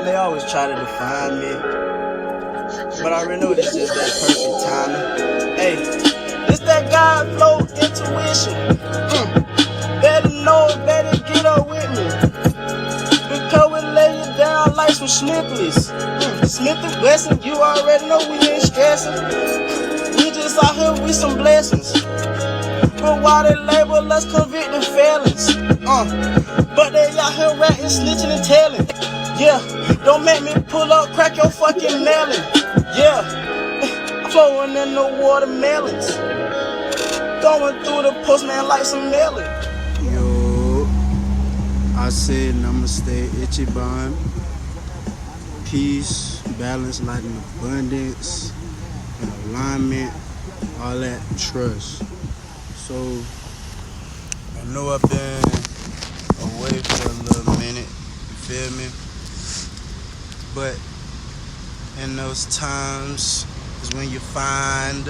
they always try to define me, but I already know this is that perfect timing. Hey, this that God flow intuition. Better know it, better get up with me, because we lay you down like some Snickers. Smith & Wesson, you already know we ain't stressing. We just out here with some blessings. But why they label us convicted felons? But they out here ratting, snitching and telling. Yeah, don't make me pull up, crack your fucking melon. Yeah, flowing in the watermelons, going through the postman like some melon. Yo, I said namaste, Ichiban. Peace, balance, light, and abundance, and alignment, all that trust. So, I know I've been away for a little minute, you feel me? But in those times is when you find,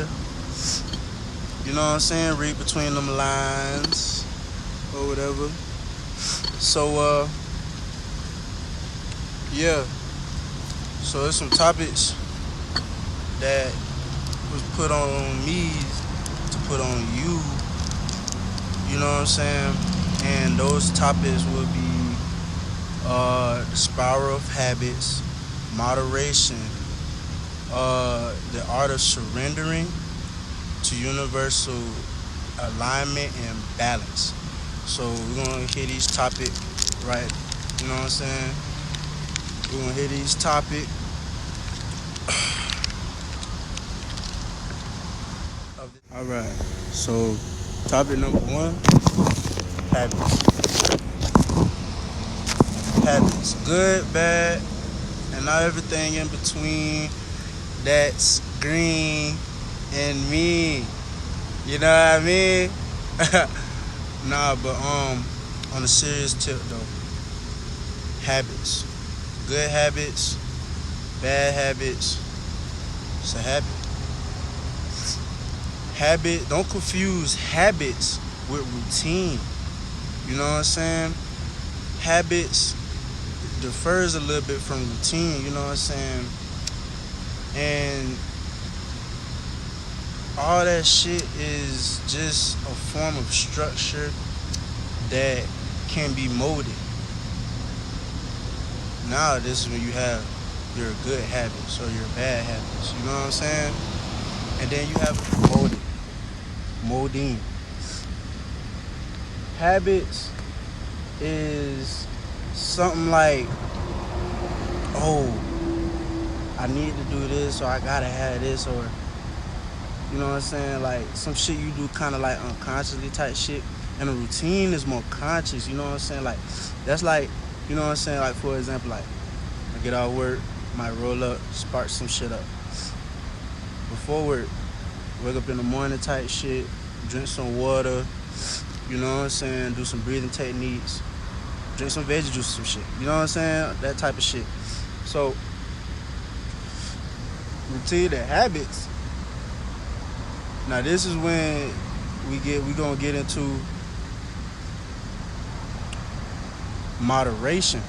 you know what I'm saying, read between them lines or whatever. So, yeah. So there's some topics that was put on me to put on you. You know what I'm saying? And those topics will be the spiral of habits, moderation, the art of surrendering to universal alignment and balance. So we're gonna hit each topic, right? You know what I'm saying? We're gonna hit each topic. All right. So topic number 1, habits. Habits, good, bad, and not everything in between that's green and mean. You know what I mean? Nah, but on a serious tip though, habits. Good habits, bad habits, it's a habit. Habit, don't confuse habits with routine. You know what I'm saying? Habits differs a little bit from routine, you know what I'm saying? And all that shit is just a form of structure that can be molded. Now this is when you have your good habits or your bad habits, you know what I'm saying? And then you have molding. Habits is something like, oh, I need to do this, or I gotta have this, or you know what I'm saying, like some shit you do kind of like unconsciously type shit, and a routine is more conscious, you know what I'm saying? Like that's like, you know what I'm saying, like for example, like I get out of work, might roll up, spark some shit up before work, wake up in the morning type shit, drink some water, you know what I'm saying, do some breathing techniques, drink some veggie juice, some shit, you know what I'm saying, that type of shit. So routine and habits, now this is when we gonna get into moderation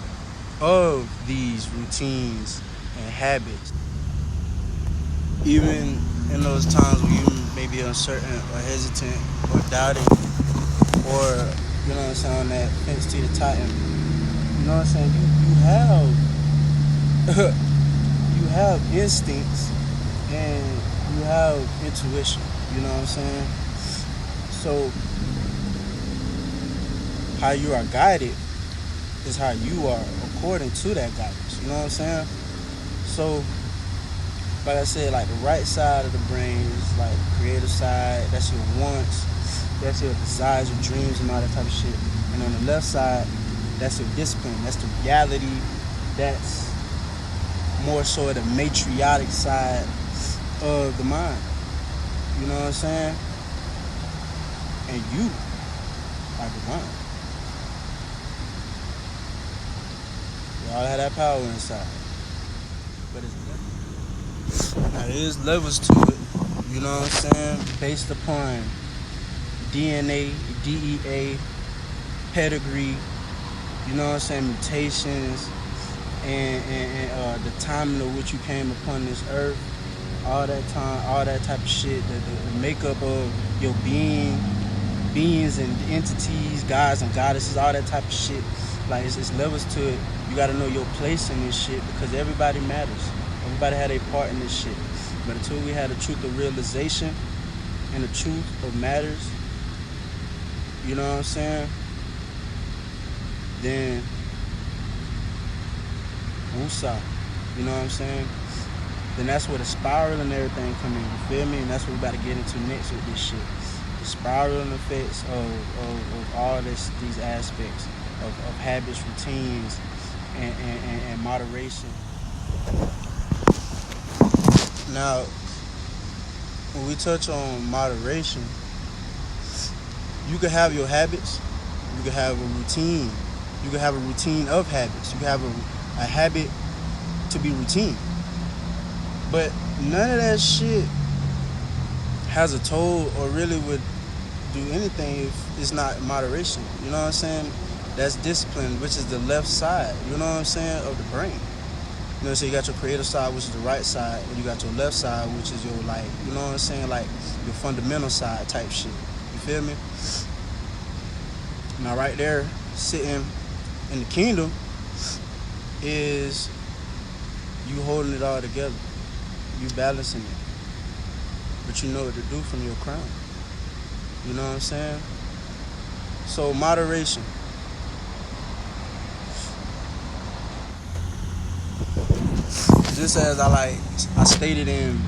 of these routines and habits. Even in those times when you may be uncertain or hesitant or doubting, or you know what I'm saying, on that fence to the titan, you know what I'm saying, you have instincts and you have intuition, you know what I'm saying? So how you are guided is how you are according to that guidance, you know what I'm saying? So like I said, like the right side of the brain is like creative side, that's your wants, that's your desires, your dreams, and all that type of shit. And on the left side, that's your discipline, that's the reality, that's more so the matriarchic side of the mind. You know what I'm saying? And you are divine. We all have that power inside. But there's levels to it, you know what I'm saying? Based upon DNA, DEA, pedigree, you know what I'm saying, mutations, and the timing of which you came upon this earth, all that time, all that type of shit, the makeup of your beings and entities, gods and goddesses, all that type of shit. Like it's levels to it. You gotta know your place in this shit because everybody matters. Everybody had a part in this shit. But until we had the truth of realization and the truth of matters, you know what I'm saying? Then woosah, you know what I'm saying? Then that's where the spiral and everything come in, you feel me? And that's what we about to get into next with this shit. The spiraling effects of all these aspects of habits, routines, and moderation. Now, when we touch on moderation, you can have your habits, you can have a routine, you can have a routine of habits, you can have a habit to be routine. But none of that shit has a toll or really would do anything if it's not moderation. You know what I'm saying? That's discipline, which is the left side, you know what I'm saying, of the brain. You know, so you got your creative side, which is the right side, and you got your left side, which is your, like, you know what I'm saying, like your fundamental side type shit. You feel me? Now right there, sitting in the kingdom is you holding it all together. You balancing it. But you know what to do from your crown. You know what I'm saying? So moderation. Just as I stated in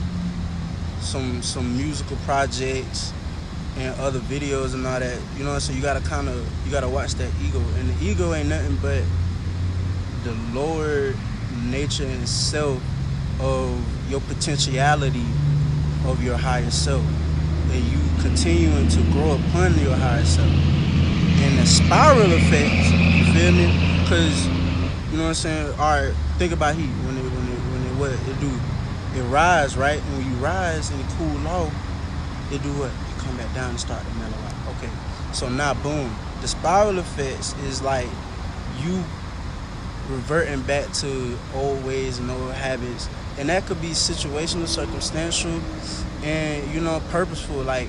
some musical projects and other videos and all that, you know what I'm saying? You gotta watch that ego. And the ego ain't nothing but the lower nature and self of your potentiality of your higher self. And you continuing to grow upon your higher self. And the spiral effects, you feel me? Because, you know what I'm saying? Alright, think about heat. When it what it do? It rise, right? And when you rise and it cool off, it do what? It come back down and start to mellow out. Okay. So now boom. The spiral effects is like you reverting back to old ways and old habits. And that could be situational, circumstantial, and, you know, purposeful. Like,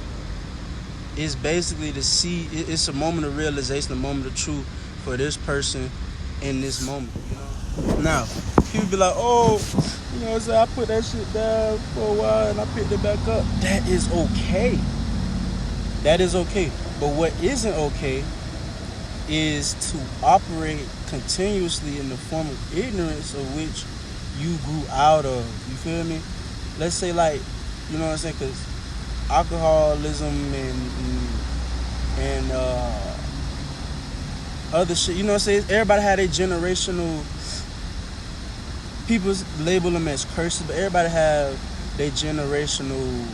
it's basically to see, it's a moment of realization, a moment of truth for this person in this moment, you know? Now, people be like, oh, you know what I'm saying, I put that shit down for a while and I picked it back up. That is okay. That is okay. But what isn't okay is to operate continuously in the form of ignorance of which you grew out of. You feel me? Let's say, like, you know what I'm saying, because alcoholism and other shit, you know what I'm saying, everybody had a generational, people label them as curses, but everybody have their generational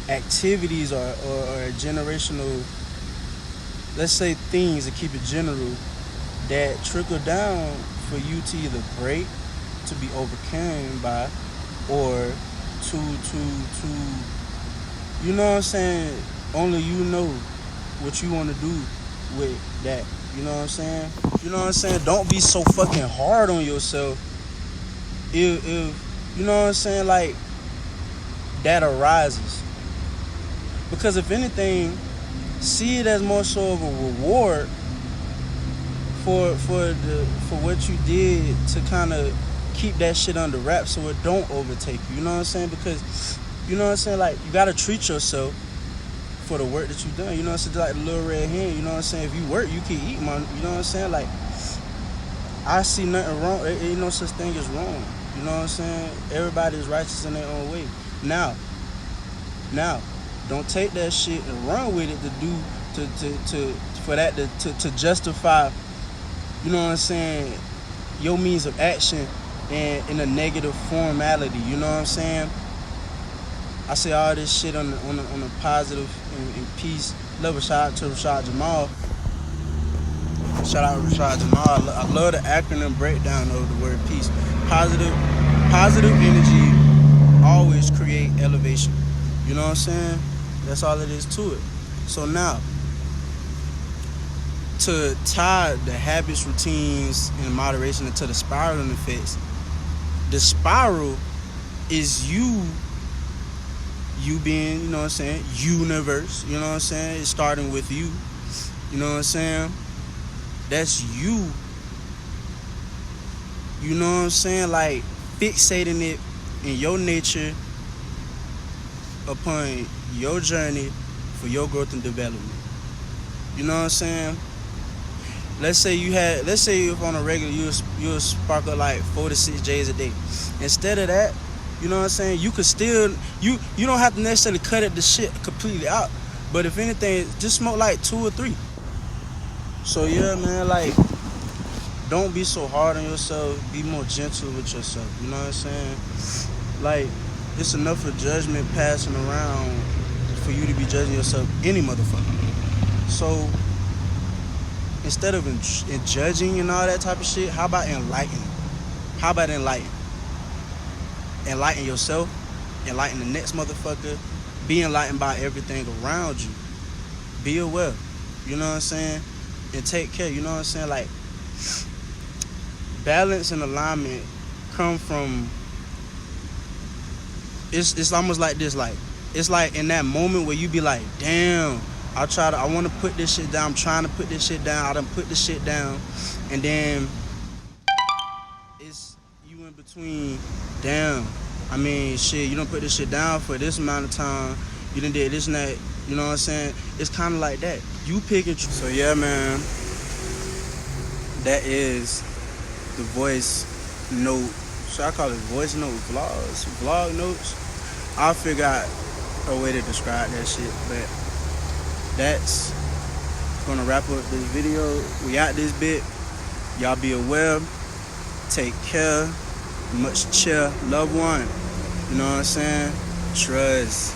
activities or generational, let's say, things, to keep it general, that trickle down for you to either break, to be overcome by, or to you know what I'm saying, only you know what you want to do with that. You know what I'm saying? You know what I'm saying? Don't be so fucking hard on yourself if you know what I'm saying, like, that arises. Because if anything, see it as more so of a reward for what you did to kind of keep that shit under wraps so it don't overtake you. You know what I'm saying? Because, you know what I'm saying, like, you gotta treat yourself for the work that you done. You know what I'm saying? Like the little red hen, you know what I'm saying? If you work, you can eat, man. You know what I'm saying? Like, I see nothing wrong. Ain't no such thing as wrong. You know what I'm saying? Everybody is righteous in their own way. Now, don't take that shit and run with it to justify, you know what I'm saying, your means of action and in a negative formality. You know what I'm saying? I say all this shit on a positive and peace level. Shout out to Rashad Jamal. Shout out to Rashad Jamal. I love the acronym breakdown of the word peace. Positive energy always create elevation. You know what I'm saying? That's all it is to it. So now, to tie the habits, routines, and moderation into the spiraling effects, the spiral is you being, you know what I'm saying, universe, you know what I'm saying? It's starting with you, you know what I'm saying? That's you. You know what I'm saying? Like, fixating it in your nature upon your journey for your growth and development. You know what I'm saying? Let's say if on a regular you'll spark up like 4 to 6 J's a day. Instead of that, you know what I'm saying, you could still, you don't have to necessarily cut the shit completely out. But if anything, just smoke like 2 or 3. So yeah, man, like, don't be so hard on yourself. Be more gentle with yourself. You know what I'm saying? Like, it's enough of judgment passing around for you to be judging yourself any motherfucker. So instead of in judging and all that type of shit, how about enlightening? How about enlighten? Enlighten yourself, enlighten the next motherfucker, be enlightened by everything around you. Be aware, you know what I'm saying? And take care, you know what I'm saying? Like, balance and alignment come from, it's almost like this, like, it's like in that moment where you be like, damn, I want to put this shit down, I'm trying to put this shit down, I done put this shit down, and then it's you in between, damn, I mean, shit, you done put this shit down for this amount of time, you done did this and that, you know what I'm saying? It's kind of like that. You pick it. So yeah, man, that is the voice note. Should I call it voice note vlogs? Vlog notes? I'll figure out a way to describe that shit, but that's gonna wrap up this video. We out this bit. Y'all be aware. Take care. Much cheer. Love one. You know what I'm saying? Trust.